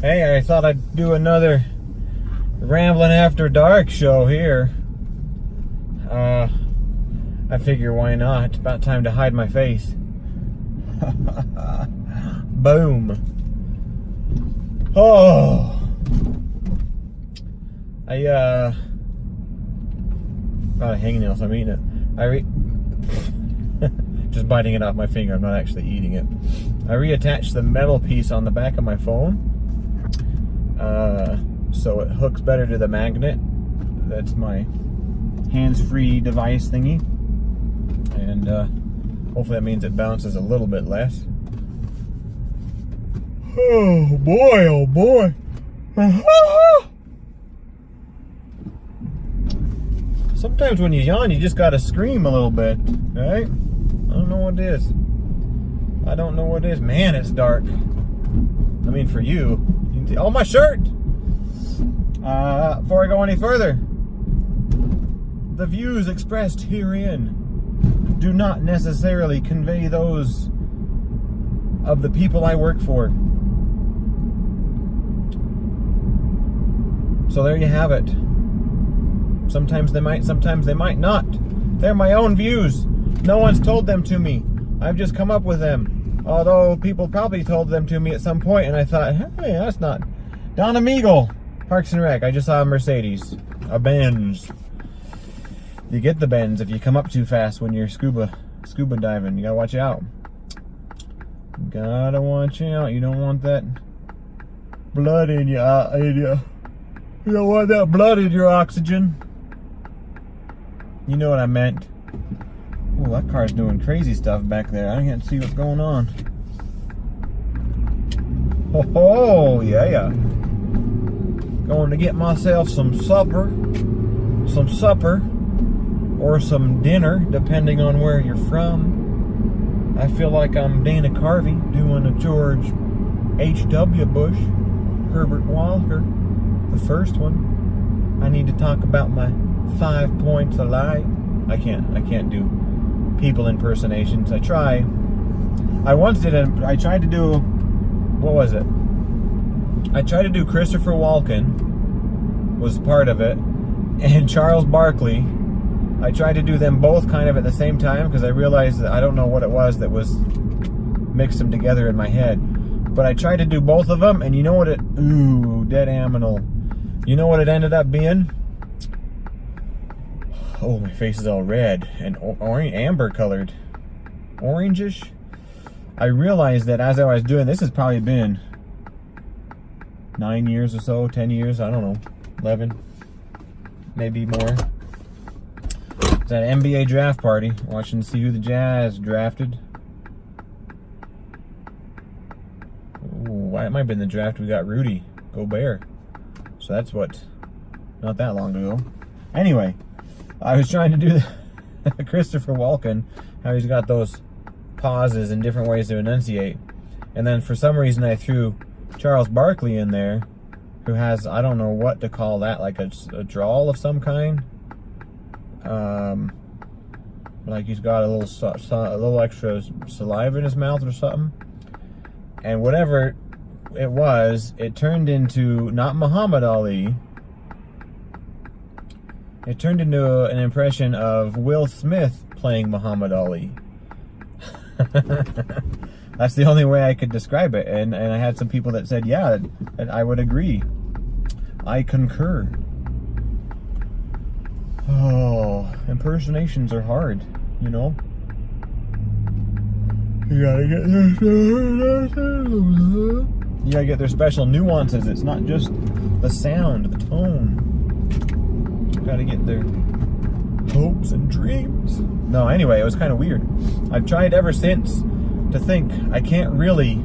Hey, I thought I'd do another Rambling After Dark show here. I figure why not? It's about time to hide my face. Boom. Oh. Not a hangnail, so I'm eating it. Just biting it off my finger, I'm not actually eating it. I reattached the metal piece on the back of my phone. So it hooks better to the magnet. That's my hands-free device thingy. And hopefully that means it bounces a little bit less. Oh boy, oh boy. Sometimes when you yawn, you just gotta scream a little bit, right? I don't know what it is. I don't know what it is. Man, it's dark. I mean, for you. Oh, my shirt! Before I go any further, the views expressed herein do not necessarily convey those of the people I work for. So there you have it. Sometimes they might, sometimes they might not. They're my own views. No one's told them to me. I've just come up with them. Although people probably told them to me at some point, and I thought, hey, that's not... Don Amigo, Parks and Rec. I just saw a Mercedes. A Benz. You get the bends if you come up too fast when you're scuba diving. You gotta watch out. Gotta watch out. You don't want that blood in you. You don't want that blood in your oxygen. You know what I meant. Oh, that car's doing crazy stuff back there. I can't see what's going on. Oh, yeah. Going to get myself some supper. Or some dinner, depending on where you're from. I feel like I'm Dana Carvey doing a George H.W. Bush, Herbert Walker, the first one. I need to talk about my 5 points of light. I can't do people impersonations. I try. I tried to do, what was it? I tried to do Christopher Walken, was part of it, and Charles Barkley. I tried to do them both kind of at the same time because I realized that I don't know what it was that was mixed them together in my head. But I tried to do both of them, and you know what it... Ooh, dead aminal. You know what it ended up being? Oh, my face is all red and amber colored. Orangish. I realized that as I was doing this, has probably been 9 years or so, 10 years, I don't know, 11, maybe more. It's at an NBA draft party, watching to see who the Jazz drafted. Ooh, it might have been the draft we got Rudy Gobert. So that's what, not that long ago. Anyway, I was trying to do the Christopher Walken, how he's got those pauses and different ways to enunciate. And then for some reason I threw Charles Barkley in there, who has, I don't know what to call that, like a drawl of some kind. Like he's got a little extra saliva in his mouth or something. And whatever it was, it turned into not Muhammad Ali. It turned into an impression of Will Smith playing Muhammad Ali. That's the only way I could describe it. And I had some people that said, yeah, and I would agree. I concur. Oh, impersonations are hard, you know? You gotta get their special nuances. It's not just the sound, the tone. Gotta get their hopes and dreams. No, anyway, it was kind of weird. I've tried ever since to think I can't really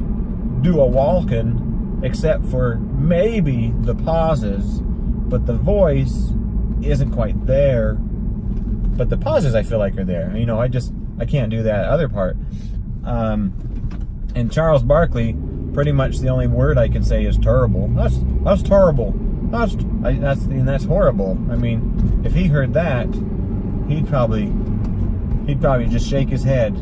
do a Walken except for maybe the pauses, but the voice isn't quite there. But the pauses I feel like are there. You know, I can't do that other part. And Charles Barkley, pretty much the only word I can say is terrible. That's terrible. That's horrible. I mean, if he heard that, he'd probably just shake his head.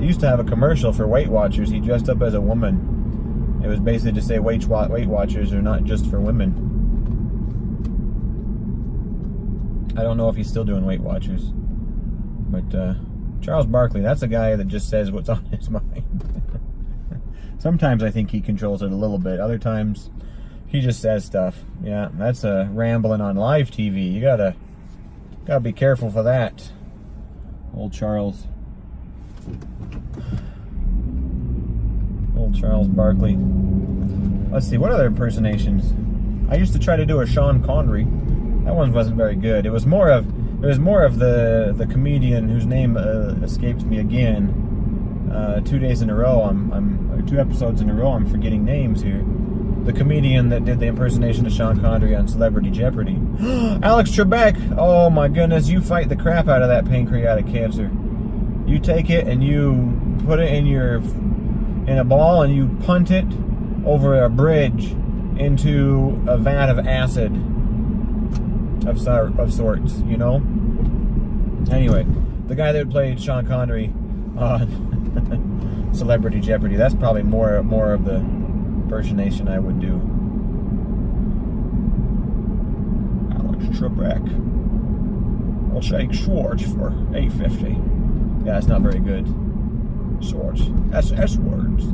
He used to have a commercial for Weight Watchers. He dressed up as a woman. It was basically to say Weight Watchers are not just for women. I don't know if he's still doing Weight Watchers. But Charles Barkley, that's a guy that just says what's on his mind. Sometimes I think he controls it a little bit. Other times he just says stuff. Yeah, that's rambling on live TV. You gotta be careful for that. Old Charles. Old Charles Barkley. Let's see, what other impersonations? I used to try to do a Sean Connery. That one wasn't very good. It was more of the comedian whose name escapes me again. 2 days in a row, or 2 episodes in a row, I'm forgetting names here. The comedian that did the impersonation of Sean Connery on Celebrity Jeopardy. Alex Trebek! Oh my goodness, you fight the crap out of that pancreatic cancer. You take it and you put it in a ball and you punt it over a bridge into a vat of acid of sorts, you know? Anyway, the guy that played Sean Connery on Celebrity Jeopardy, that's probably more of the impersonation I would do. Alex Trebek. I'll take Schwartz for $8.50. Yeah, it's not very good. Schwartz. That's S words.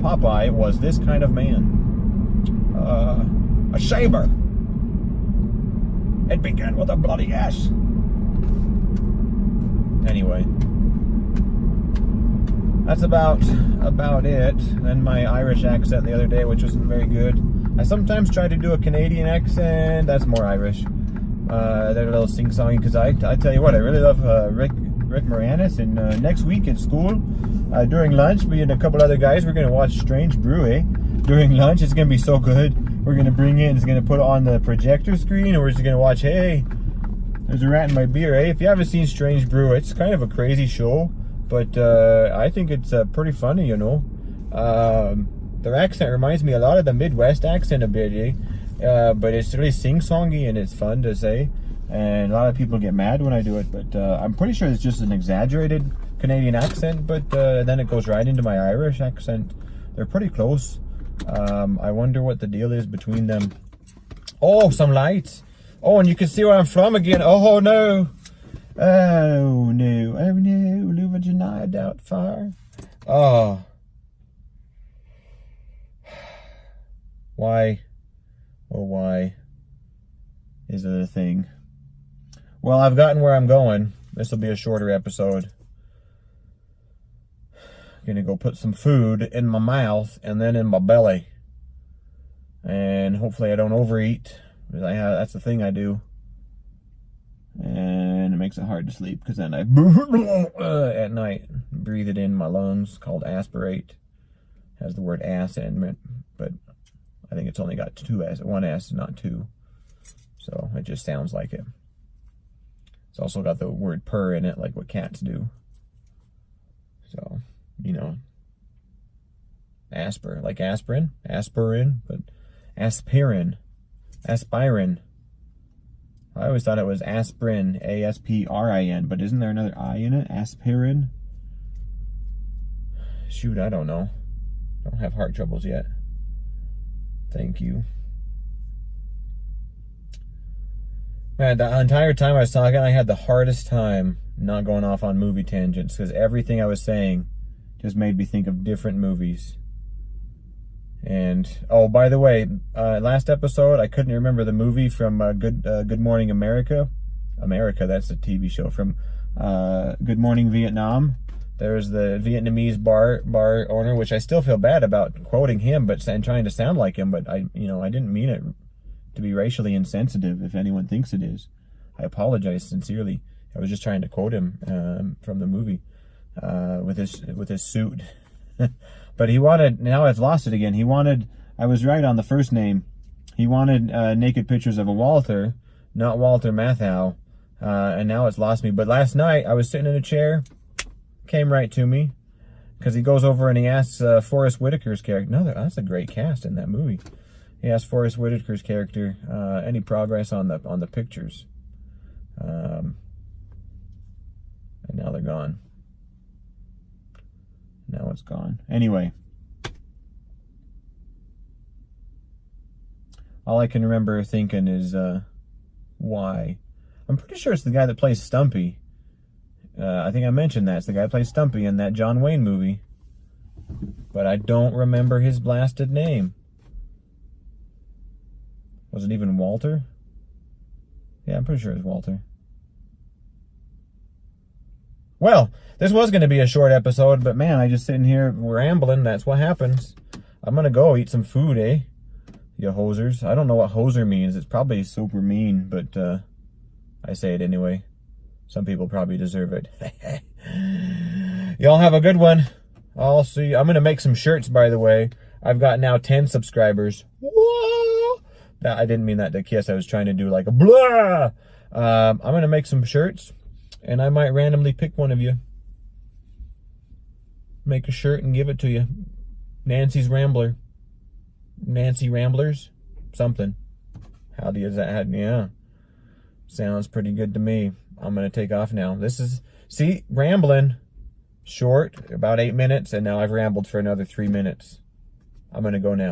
Popeye was this kind of man. A saber. It began with a bloody S. Anyway, that's about it. And my Irish accent the other day, which wasn't very good. I sometimes try to do a Canadian accent. That's more Irish. They're a little sing-songy because I tell you what, I really love Rick Moranis. And next week at school, during lunch, me and a couple other guys, we're going to watch Strange Brew. During lunch, it's going to be so good. We're going to bring in, it's going to put it on the projector screen, and we're just going to watch, hey, there's a rat in my beer, eh? If you haven't seen Strange Brew, it's kind of a crazy show, but I think it's pretty funny, you know. Their accent reminds me a lot of the Midwest accent a bit, eh? But it's really sing-songy and it's fun to say, and a lot of people get mad when I do it, but I'm pretty sure it's just an exaggerated Canadian accent, but then it goes right into my Irish accent. They're pretty close. I wonder what the deal is between them. Oh, some lights. Oh, and you can see where I'm from again. Oh, no. Oh, no. Oh, no. Live a denied out fire. Oh. Why? Oh, why is it a thing? Well, I've gotten where I'm going. This will be a shorter episode. Gonna go put some food in my mouth and then in my belly, and hopefully I don't overeat. That's the thing I do, and it makes it hard to sleep because then I at night breathe it in my lungs, called aspirate. Has the word ass in it, but I think it's only got 2 S, 1 S, not 2, so it just sounds like it. It's also got the word purr in it, like what cats do. So, you know, like aspirin, but aspirin. I always thought it was aspirin, A-S-P-R-I-N, but isn't there another I in it? Aspirin? Shoot, I don't know. Don't have heart troubles yet. Thank you. Man, the entire time I was talking, I had the hardest time not going off on movie tangents because everything I was saying just made me think of different movies. And, oh, by the way, last episode, I couldn't remember the movie from Good Morning America. That's a TV show from Good Morning Vietnam. There's the Vietnamese bar owner, which I still feel bad about quoting him, and trying to sound like him, but I didn't mean it to be racially insensitive if anyone thinks it is. I apologize sincerely. I was just trying to quote him from the movie. With his suit. But he wanted, now I've lost it again, I was right on the first name, he wanted naked pictures of a Walter, not Walter Matthau, and now it's lost me. But last night I was sitting in a chair, came right to me, because he goes over and he asks Forrest Whitaker's character, no, that's a great cast in that movie, he asked Forrest Whitaker's character any progress on the pictures, and now they're gone. Now it's gone. Anyway. All I can remember thinking is, why? I'm pretty sure it's the guy that plays Stumpy. I think I mentioned that. It's the guy that plays Stumpy in that John Wayne movie. But I don't remember his blasted name. Was it even Walter? Yeah, I'm pretty sure it was Walter. Well, this was going to be a short episode, but man, I just sitting here rambling. That's what happens. I'm going to go eat some food, eh? You hosers. I don't know what hoser means. It's probably super mean, but I say it anyway. Some people probably deserve it. Y'all have a good one. I'll see you. I'm going to make some shirts, by the way. I've got now 10 subscribers. Whoa! I didn't mean that to kiss. I was trying to do like a blah. I'm going to make some shirts, and I might randomly pick one of you. Make a shirt and give it to you. Nancy's Rambler. Nancy Ramblers? Something. How do you, yeah. Sounds pretty good to me. I'm going to take off now. This is, see, rambling. Short, about 8 minutes, and now I've rambled for another 3 minutes. I'm going to go now.